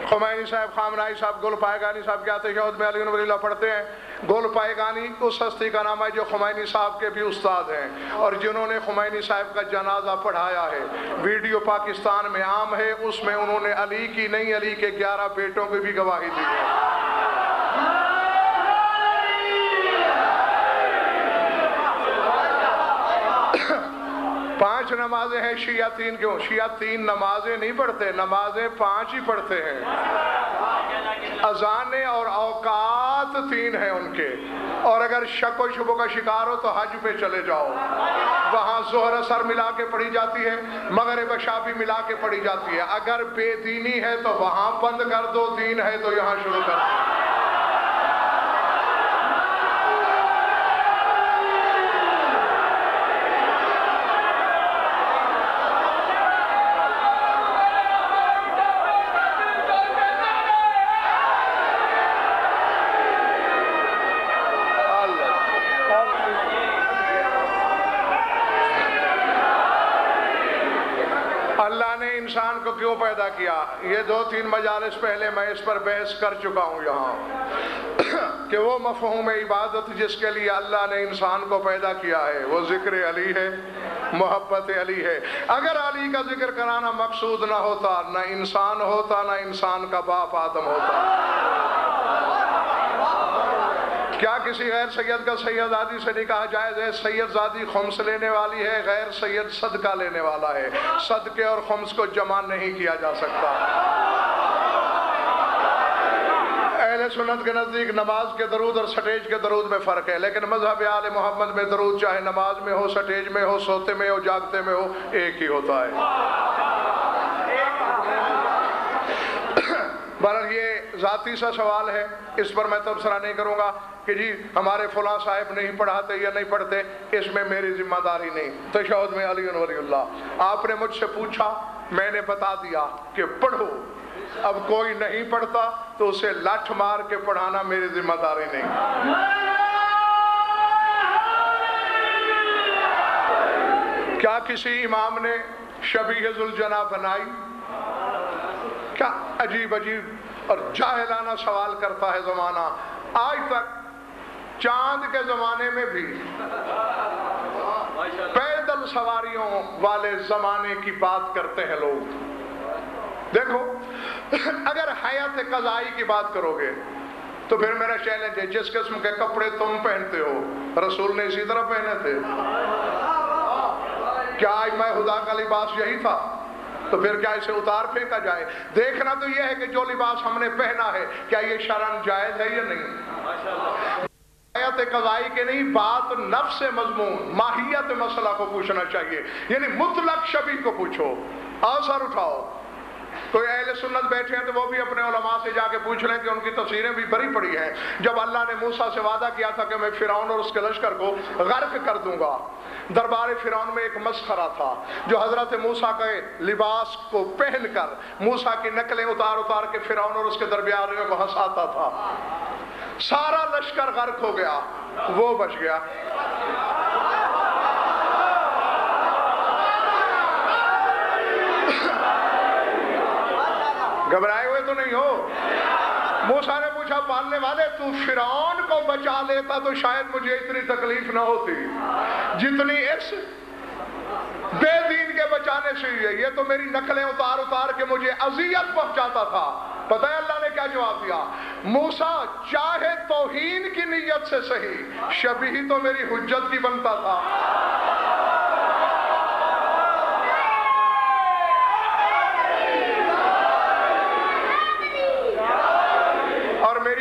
Khomeini صاحب، خامنائی صاحب، گل پائیگانی صاحب کیا تشہد میں علی ولی اللہ پڑھتے ہیں؟ گل پائیگانی اس ہستی کا نام ہے جو خمینی صاحب کے بھی استاد ہیں اور جنہوں نے خمینی صاحب کا جنازہ پڑھایا ہے۔ ویڈیو پاکستان میں عام ہے، اس میں انہوں نے علی کی نہیں، علی کے 11 بیٹوں کی بھی گواہی دی ہے۔ 5 نمازیں ہیں، شیعہ 3 کیوں؟ شیعہ 3 نمازیں نہیں پڑھتے، نمازیں 5 ہی پڑھتے ہیں۔ اذانیں اور اوقات 3 ہیں ان کے، اور اگر شک و شبہ کا شکار ہو تو حج پہ چلے جاؤ، وہاں ظہر اثر ملا کے پڑھی جاتی ہے، مغرب عشاء بھی ملا کے پڑھی جاتی ہے۔ اگر بے دینی ہے تو وہاں بند کر دو، دین ہے تو یہاں شروع کر دو۔ اللہ نے انسان کو کیوں پیدا کیا؟ یہ 2-3 مجالس پہلے میں اس پر بحث کر چکا ہوں یہاں کہ وہ مفہوم عبادت جس کے لیے اللہ نے انسان کو پیدا کیا ہے وہ ذکر علی ہے، محبت علی ہے۔ اگر علی کا ذکر کرانا مقصود نہ ہوتا، نہ انسان ہوتا، نہ انسان کا باپ آدم ہوتا۔ کیا کسی غیر سید کا سید زادی سے نکاح جائز ہے؟ سید زادی خمس لینے والی ہے، غیر سید صدقہ لینے والا ہے۔ صدقے اور خمس کو جمع نہیں کیا جا سکتا۔ اہل سنت کے نزدیک نماز کے درود اور سٹیج کے درود میں فرق ہے، لیکن مذہب آل محمد میں درود چاہے نماز میں ہو، سٹیج میں ہو، سوتے میں ہو، جاگتے میں ہو، ایک ہی ہوتا ہے۔ بہرحال یہ ذاتی سا سوال ہے، اس پر میں تبصرہ نہیں کروں گا کہ جی ہمارے فلاں صاحب نہیں پڑھاتے یا نہیں پڑھتے، اس میں میری ذمہ داری نہیں۔ تشہد میں علی ولی اللہ، آپ نے مجھ سے پوچھا، میں نے بتا دیا کہ پڑھو۔ اب کوئی نہیں پڑھتا تو اسے لٹھ مار کے پڑھانا میری ذمہ داری نہیں۔ کیا کسی امام نے شبیہ ذوالجناح بنائی؟ کیا عجیب عجیب اور جاہلانہ سوال کرتا ہے زمانہ۔ آج تک چاند کے زمانے میں بھی پیدل سواریوں والے زمانے کی بات کرتے ہیں لوگ۔ دیکھو اگر حیات قضائی کی بات کرو گے تو پھر میرا چیلنج ہے، جس قسم کے کپڑے تم پہنتے ہو رسول نے اسی طرح پہنے تھے؟ کیا میں خدا کا لباس یہی تھا؟ تو پھر کیا اسے اتار پھینکا جائے؟ دیکھنا تو یہ ہے کہ جو لباس ہم نے پہنا ہے کیا یہ شرعاً جائز ہے یا نہیں۔ حیات قضائی کے نہیں، بات نفس مضمون ماہیت مسئلہ کو پوچھنا چاہیے، یعنی مطلق شبیہ کو پوچھو۔ آؤ سر اٹھاؤ، کوئی اہل سنت بیٹھے ہیں تو وہ بھی اپنے علماء سے جا کے پوچھ لیں کہ ان کی تفسیریں بھی بری پڑی ہیں۔ جب اللہ نے موسیٰ سے وعدہ کیا تھا کہ میں فرعون اور اس کے لشکر کو غرق کر دوں گا، دربار فرعون میں ایک مسخرہ تھا جو حضرت موسیٰ کے لباس کو پہن کر موسیٰ کی نقلیں اتار اتار کے فرعون اور اس کے درباریوں کو ہنساتا تھا۔ سارا لشکر غرق ہو گیا، وہ بچ گیا۔ گھبرائے ہوئے تو نہیں ہو؟ موسیٰ نے پوچھا پالنے والے تو فرعون کو بچا لیتا تو شاید مجھے اتنی تکلیف نہ ہوتی جتنی اس بے دین کے بچانے سے ہوئی ہے۔ یہ تو میری نقلیں اتار اتار کے مجھے اذیت پہنچاتا تھا۔ پتہ ہے اللہ نے کیا جواب دیا؟ موسیٰ چاہے توہین کی نیت سے صحیح، شبیہ تو میری حجت کی بنتا تھا۔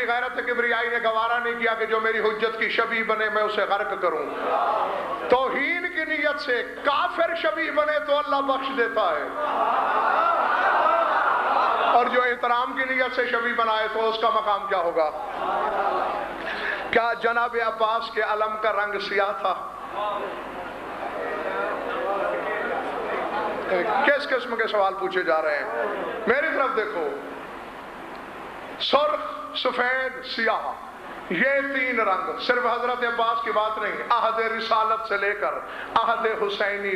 غیرت کبریائی نے گوارا نہیں کیا کہ جو میری حجت کی شبیہ بنے میں اسے غرق کروں۔ توہین کی نیت سے کافر شبیہ بنے تو اللہ بخش دیتا ہے، اور جو احترام کی نیت سے شبیہ بنائے تو اس کا مقام کیا ہوگا؟ کیا جناب عباس کے علم کا رنگ سیاہ تھا؟ کس قسم کے سوال پوچھے جا رہے ہیں؟ میری طرف دیکھو، سرخ، سفید، سیاہ، یہ 3 رنگ صرف حضرت عباس کی بات نہیں، عہد رسالت سے لے کر عہد حسینی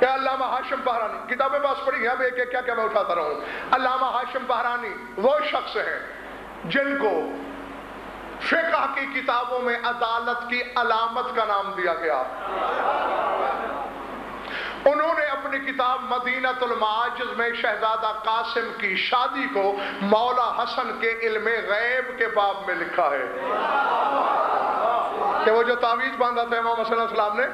کہ علامہ ہاشم بہرانی، کتابیں پاس پڑھی ہیں، اب ایک ایک کیا میں اٹھاتا رہوں. علامہ ہاشم بہرانی وہ شخص ہیں جن کو فقہ کی کتابوں میں عدالت کی علامت کا نام دیا گیا. انہوں نے اپنی کتاب مدینۃ المعاجز میں شہزادہ قاسم کی شادی کو مولا حسن کے علم غیب کے باب میں لکھا ہے کہ وہ جو تعویذ باندھا تھا امام حسن علیہ السلام نے،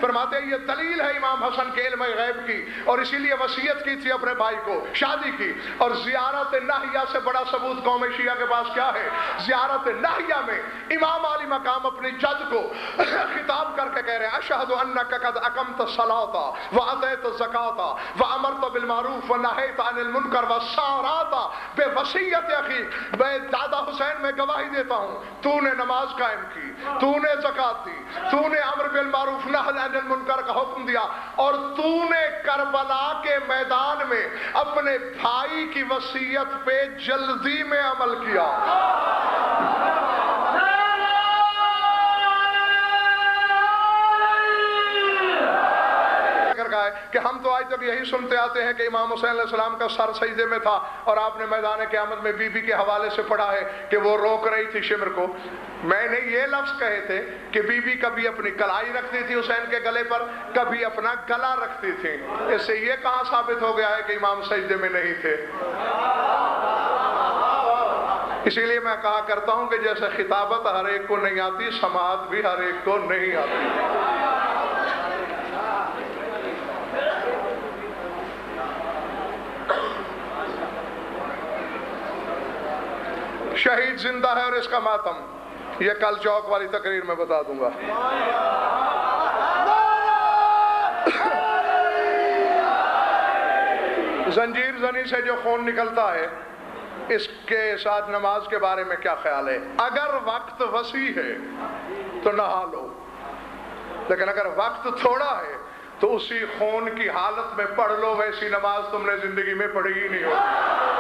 فرماتے ہیں یہ دلیل ہے امام حسن کے علم غیب کی، اور اسی لیے وصیت کی تھی اپنے بھائی کو، شادی کی. اور زیارت ناہیہ سے بڑا ثبوت قوم شیعہ کے پاس کیا ہے؟ زیارت ناہیہ میں امام علی مقام اپنی جد کو خطاب کر کے کہہ رہے ہیں اشہد انک قد اقمت الصلاۃ واتیت الزکاۃ وامرت بالمعروف ونہیت عن المنکر وسارات بوصیت اخیک. میں دادا حسین میں گواہی دیتا ہوں تو نے نماز قائم کی، تو نے زکات دی، تو نے امر بالمعروف نہی عن المنکر کا حکم دیا، اور تو نے کربلا کے میدان میں اپنے بھائی کی وصیت پہ جلدی میں عمل کیا. کہ ہم تو آج تک یہی سنتے آتے ہیں کہ امام حسین علیہ السلام کا سر سجدے میں تھا، اور آپ نے میدان قیامت میں بی بی کے حوالے سے پڑھا ہے کہ وہ روک رہی تھی شمر کو. میں نے یہ لفظ کہے تھے کہ بی بی کبھی اپنی کلائی رکھتی تھی حسین کے گلے پر، کبھی اپنا گلا رکھتی تھی. اس سے یہ کہاں ثابت ہو گیا ہے کہ امام سجدے میں نہیں تھے؟ اسی لیے میں کہا کرتا ہوں کہ جیسے خطابت ہر ایک کو نہیں آتی، سماعت بھی ہر ایک کو نہیں آتی. شہید زندہ ہے اور اس کا ماتم، یہ کل چوک والی تقریر میں بتا دوں گا. زنجیر زنی سے جو خون نکلتا ہے، اس کے ساتھ نماز کے بارے میں کیا خیال ہے؟ اگر وقت وسیع ہے تو نہا لو، لیکن اگر وقت تھوڑا ہے تو اسی خون کی حالت میں پڑھ لو. ویسی نماز تم نے زندگی میں پڑھی ہی نہیں ہوگی.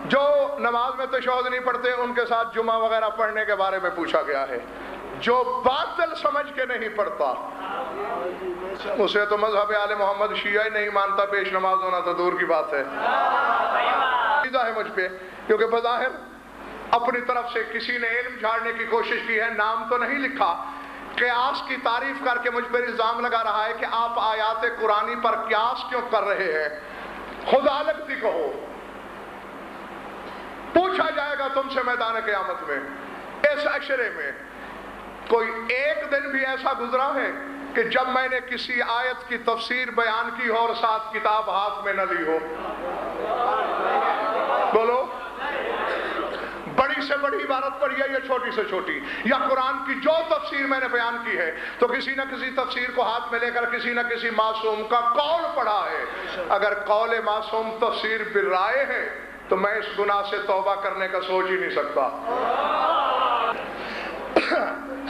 جو نماز میں تشہد نہیں پڑھتے ان کے ساتھ جمعہ وغیرہ پڑھنے کے بارے میں پوچھا گیا ہے. جو باطل سمجھ کے نہیں پڑھتا اسے تو مذہب آل محمد شیعہ ہی نہیں مانتا، پیش نماز ہونا تو دور کی بات ہے. ہے مجھ پہ کیونکہ بظاہر اپنی طرف سے کسی نے علم جھاڑنے کی کوشش کی ہے، نام تو نہیں لکھا، قیاس کی تعریف کر کے مجھ پر الزام لگا رہا ہے کہ آپ آیات قرآنی پر قیاس کیوں کر رہے ہیں. خدا لگتی کہو، پوچھا جائے گا تم سے میدان قیامت میں، اس عشرے میں کوئی ایک دن بھی ایسا گزرا ہے کہ جب میں نے کسی آیت کی تفسیر بیان کی ہو اور ساتھ کتاب ہاتھ میں نہ لی ہو؟ بولو. بڑی سے بڑی عبارت پڑھی ہے یا چھوٹی سے چھوٹی، یا قرآن کی جو تفسیر میں نے بیان کی ہے تو کسی نہ کسی تفسیر کو ہاتھ میں لے کر کسی نہ کسی معصوم کا قول پڑھا ہے. اگر قول معصوم تفسیر بالرائے ہے تو میں اس گناہ سے توبہ کرنے کا سوچ ہی نہیں سکتا.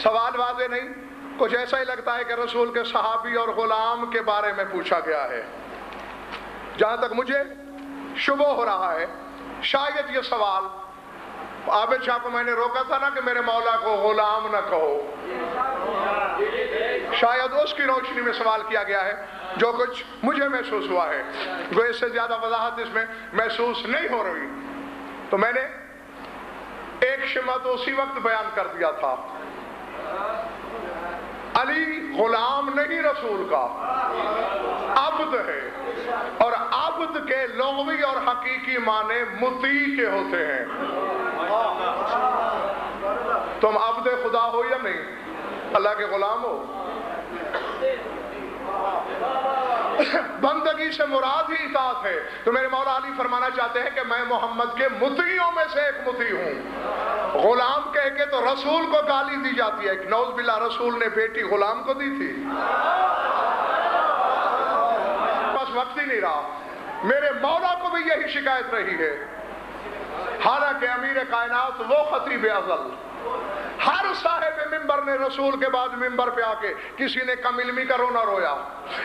سوال واضح نہیں؟ کچھ ایسا ہی لگتا ہے کہ رسول کے صحابی اور غلام کے بارے میں پوچھا گیا ہے. جہاں تک مجھے شبہ ہو رہا ہے شاید یہ سوال عابد شاہ کو میں نے روکا تھا نا کہ میرے مولا کو غلام نہ کہو، شاید اس کی روشنی میں سوال کیا گیا ہے جو کچھ مجھے محسوس ہوا ہے. وہ اس سے زیادہ وضاحت اس میں محسوس نہیں ہو رہی. تو میں نے ایک شمع تو اسی وقت بیان کر دیا تھا، علی غلام نہیں رسول کا، عبد ہے، اور عبد کے لغوی اور حقیقی معنی مطیع کے ہوتے ہیں. تم عبد خدا ہو یا نہیں؟ اللہ کے غلام ہو. بندگی سے مراد ہی اطاعت ہے. تو میرے مولا علی فرمانا چاہتے ہیں کہ میں محمد کے مطیعوں میں سے ایک مطیع ہوں. غلام کہہ کے تو رسول کو گالی دی جاتی ہے. نعوذ باللہ، رسول نے بیٹی غلام کو دی تھی؟ بس وقت ہی نہیں رہا. میرے مولا کو بھی یہی شکایت رہی ہے، حالانکہ امیر کائنات وہ خطیب ازل، ہر صاحب ممبر نے رسول کے بعد ممبر پہ آ کے کسی نے کم علمی کا رونا رویا،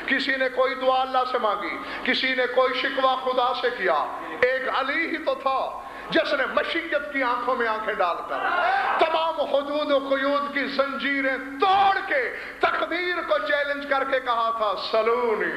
کسی نے کوئی دعا اللہ سے مانگی، کسی نے کوئی شکوہ خدا سے کیا. ایک علی ہی تو تھا جس نے مشیت کی آنکھوں میں آنکھیں ڈال کر تمام حدود و قیود کی زنجیریں توڑ کے تقدیر کو چیلنج کر کے کہا تھا سلونی